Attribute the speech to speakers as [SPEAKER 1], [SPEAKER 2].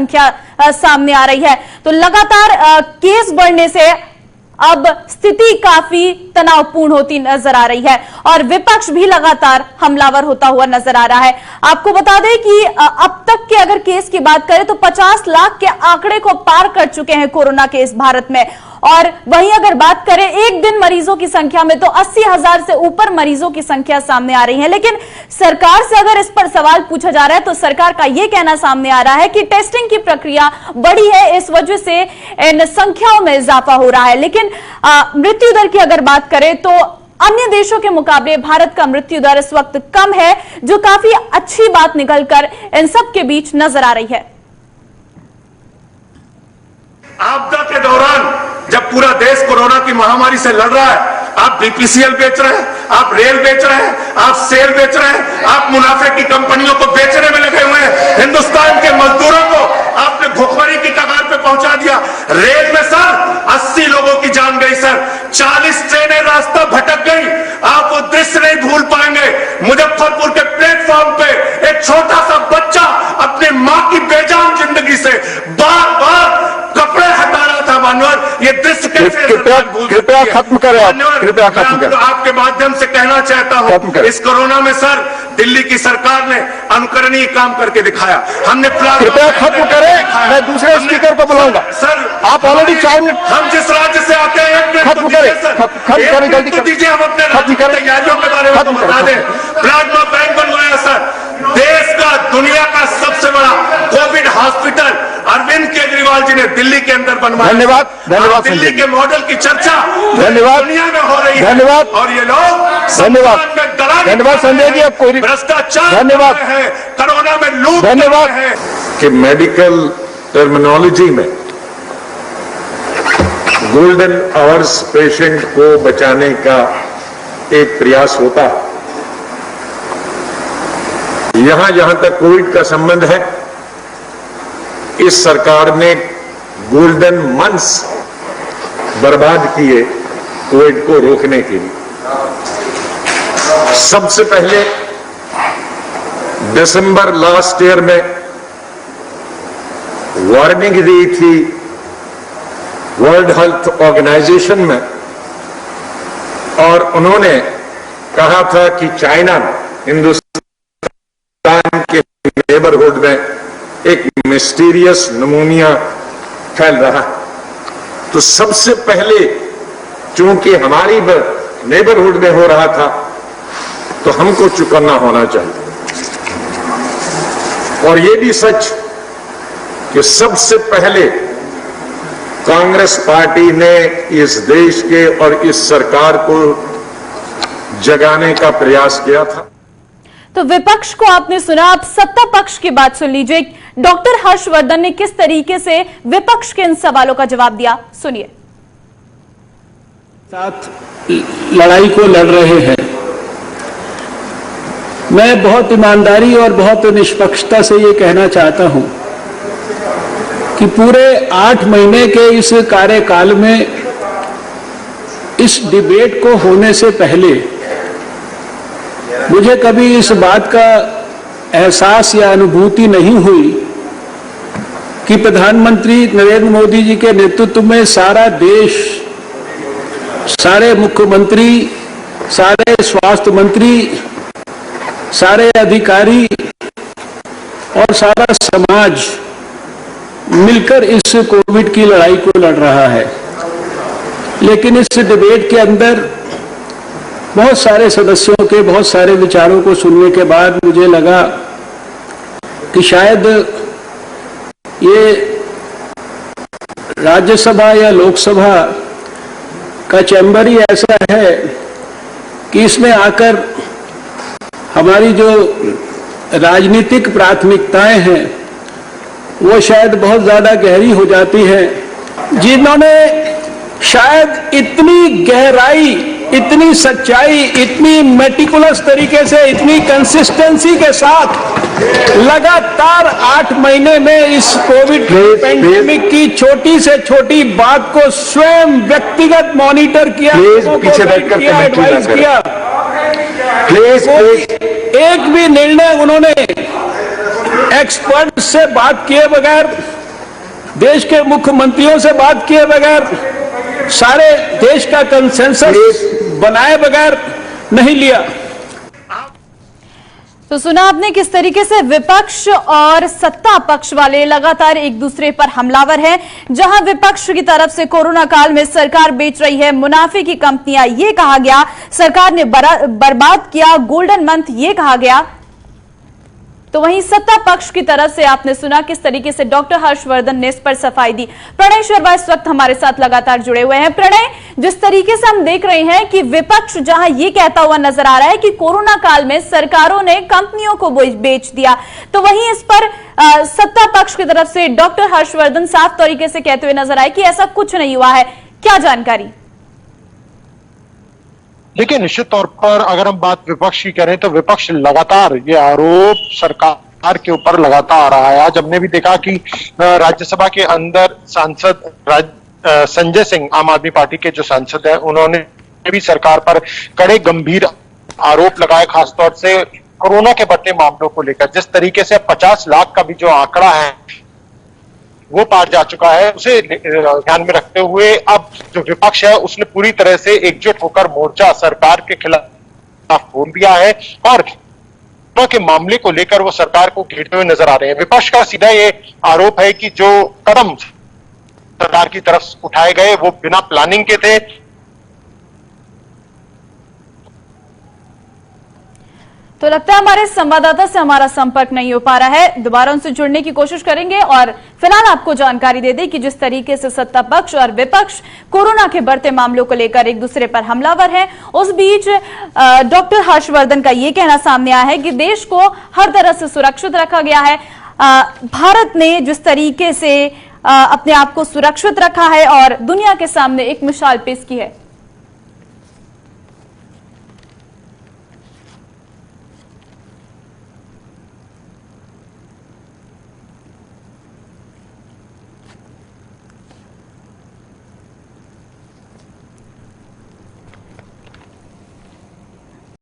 [SPEAKER 1] संख्या सामने आ रही है। तो लगातार केस बढ़ने से अब स्थिति काफी तनावपूर्ण होती नजर आ रही है और विपक्ष भी लगातार हमलावर होता हुआ नजर आ रहा है। आपको बता दें कि अब तक के अगर केस की बात करें तो 50 लाख के आंकड़े को पार कर चुके हैं कोरोना केस भारत में। और वहीं अगर बात करें एक दिन मरीजों की संख्या में तो 80,000 से ऊपर मरीजों की संख्या सामने आ रही है। लेकिन सरकार से अगर इस पर सवाल पूछा जा रहा है तो सरकार का यह कहना सामने आ रहा है कि टेस्टिंग की प्रक्रिया बड़ी है, इस वजह से इन संख्याओं में इजाफा हो रहा है। लेकिन मृत्यु दर की अगर बात करें तो अन्य देशों के मुकाबले भारत का मृत्यु दर इस वक्त कम है, जो काफी अच्छी बात निकलकर इन सब के बीच नजर आ रही है।
[SPEAKER 2] आपदा के दौरान जब पूरा देश कोरोना की महामारी से लड़ रहा है, आप बीपीसीएल बेच रहे हैं, आप रेल बेच रहे हैं, आप सेल बेच रहे हैं, आप मुनाफे की कंपनियों को बेचने में लगे हुए हैं। हिंदुस्तान के मजदूरों को आपने भुखमरी की कगार पे पहुंचा दिया। रेल में सर 80 लोगों की जान गई सर, 40 ट्रेनें रास्ता भटक गई। आप वो दृश्य नहीं भूल पाएंगे, मुजफ्फरपुर के प्लेटफॉर्म पे एक छोटा सा बच्चा अपनी मां की बेजान जिंदगी से बार बार कपड़े हटा रहा था। मानवर, ये दृश्य कैसे
[SPEAKER 3] कृपया खत्म करें, कृपया खत्म करें।
[SPEAKER 2] आपके माध्यम से कहना चाहता हूं, इस कोरोना में सर दिल्ली की सरकार ने अनुकरणीय काम करके दिखाया। हमने
[SPEAKER 3] कृपया खत्म करें, मैं दूसरे स्पीकर को बुलाऊंगा।
[SPEAKER 2] सर
[SPEAKER 3] आप ऑलरेडी 4 मिनट,
[SPEAKER 2] हम जिस राज्य से आते हैं
[SPEAKER 3] खत्म करें, जल्दी
[SPEAKER 2] दीजिए। हम अपने राज्य की तैयारियों के बारे में बता दें। प्लाज्मा बैंक बनवाया सर, देश का दुनिया का सबसे बड़ा कोविड हॉस्पिटल अरविंद केजरीवाल जी ने दिल्ली के अंदर बनवाया।
[SPEAKER 3] धन्यवाद, धन्यवाद।
[SPEAKER 2] दिल्ली के मॉडल की चर्चा
[SPEAKER 3] धन्यवाद
[SPEAKER 2] दुनिया में हो रही है।
[SPEAKER 3] धन्यवाद।
[SPEAKER 2] और ये लोग
[SPEAKER 3] धन्यवाद, धन्यवाद संजय जी। अब कोई
[SPEAKER 2] भ्रष्टाचार
[SPEAKER 3] धन्यवाद
[SPEAKER 2] है, कोरोना में लूट
[SPEAKER 3] धन्यवाद
[SPEAKER 2] है
[SPEAKER 4] कि मेडिकल टर्मिनोलॉजी में गोल्डन आवर्स पेशेंट को बचाने का एक प्रयास होता है। जहां तक कोविड का संबंध है, इस सरकार ने गोल्डन मंथ्स बर्बाद किए कोविड को रोकने के लिए। सबसे पहले दिसंबर लास्ट ईयर में वार्निंग दी थी वर्ल्ड हेल्थ ऑर्गेनाइजेशन में, और उन्होंने कहा था कि चाइना में, हिंदुस्तान के नेबरहुड में एक मिस्टीरियस निमोनिया फैल रहा है। तो सबसे पहले चूंकि हमारी नेबरहुड में हो रहा था तो हमको चुकन्ना होना चाहिए। और ये भी सच कि सबसे पहले कांग्रेस पार्टी ने इस देश के और इस सरकार को जगाने का प्रयास किया था।
[SPEAKER 1] तो विपक्ष को आपने सुना, अब सत्ता पक्ष की बात सुन लीजिए। डॉक्टर हर्षवर्धन ने किस तरीके से विपक्ष के इन सवालों का जवाब दिया, सुनिए।
[SPEAKER 5] साथ लड़ाई को लड़ रहे हैं। मैं बहुत ईमानदारी और बहुत निष्पक्षता से ये कहना चाहता हूं कि पूरे 8 महीने के इस कार्यकाल में इस डिबेट को होने से पहले मुझे कभी इस बात का एहसास या अनुभूति नहीं हुई कि प्रधानमंत्री नरेंद्र मोदी जी के नेतृत्व में सारा देश, सारे मुख्यमंत्री, सारे स्वास्थ्य मंत्री, सारे अधिकारी और सारा समाज मिलकर इस कोविड की लड़ाई को लड़ रहा है। लेकिन इस डिबेट के अंदर बहुत सारे सदस्यों के बहुत सारे विचारों को सुनने के बाद मुझे लगा कि शायद ये राज्यसभा या लोकसभा का चैम्बर ही ऐसा है कि इसमें आकर हमारी जो राजनीतिक प्राथमिकताएं हैं वो शायद बहुत ज्यादा गहरी हो जाती हैं। जिन्होंने शायद इतनी गहराई, इतनी सच्चाई, इतनी मेटिकुलस तरीके से, इतनी कंसिस्टेंसी के साथ लगातार 8 महीने में इस कोविड पैंडेमिक की छोटी से छोटी बात को स्वयं व्यक्तिगत मॉनिटर किया,
[SPEAKER 3] पीछे बैठकर
[SPEAKER 5] एडवाइस किया, एक भी निर्णय उन्होंने एक्सपर्ट से बात किए बगैर देश के मुख्यमंत्रियों से बात किए बगैर, सारे देश का कंसेंसस बनाए बगैर नहीं लिया।
[SPEAKER 1] तो सुना आपने किस तरीके से विपक्ष और सत्ता पक्ष वाले लगातार एक दूसरे पर हमलावर हैं। जहां विपक्ष की तरफ से कोरोना काल में सरकार बेच रही है मुनाफे की कंपनियां, ये कहा गया, सरकार ने बर्बाद किया गोल्डन मंथ, ये कहा गया। तो वहीं सत्ता पक्ष की तरफ से आपने सुना किस तरीके से डॉक्टर हर्षवर्धन ने इस पर सफाई दी। प्रणय शर्मा इस वक्त हमारे साथ लगातार जुड़े हुए हैं। प्रणय, जिस तरीके से हम देख रहे हैं कि विपक्ष जहां ये कहता हुआ नजर आ रहा है कि कोरोना काल में सरकारों ने कंपनियों को बेच दिया, तो वहीं इस पर सत्ता पक्ष की तरफ से डॉक्टर हर्षवर्धन साफ तरीके से कहते हुए नजर आए कि ऐसा कुछ नहीं हुआ है। क्या जानकारी?
[SPEAKER 6] देखिए, निश्चित तौर पर अगर हम बात विपक्ष की करें तो विपक्ष लगातार ये आरोप सरकार के ऊपर लगाता आ रहा है। आज हमने भी देखा कि राज्यसभा के अंदर सांसद संजय सिंह, आम आदमी पार्टी के जो सांसद हैं, उन्होंने भी सरकार पर कड़े गंभीर आरोप लगाए, खासतौर से कोरोना के बढ़ते मामलों को लेकर। जिस तरीके से 50 लाख का भी जो आंकड़ा है वो पार जा चुका है, उसे ध्यान में रखते हुए अब जो विपक्ष है उसने पूरी तरह से एकजुट होकर मोर्चा सरकार के खिलाफ खोल दिया है और कोरोना के मामले को लेकर वो सरकार को घेरते हुए नजर आ रहे हैं। विपक्ष का सीधा ये आरोप है कि जो कदम सरकार की तरफ उठाए गए वो बिना प्लानिंग के थे।
[SPEAKER 1] तो लगता है हमारे संवाददाता से हमारा संपर्क नहीं हो पा रहा है, दोबारा उनसे जुड़ने की कोशिश करेंगे और फिलहाल आपको जानकारी दे दें कि जिस तरीके से सत्ता पक्ष और विपक्ष कोरोना के बढ़ते मामलों को लेकर एक दूसरे पर हमलावर हैं, उस बीच डॉक्टर हर्षवर्धन का ये कहना सामने आया है कि देश को हर तरह से सुरक्षित रखा गया है। भारत ने जिस तरीके से अपने आप को सुरक्षित रखा है और दुनिया के सामने एक मिसाल पेश की है।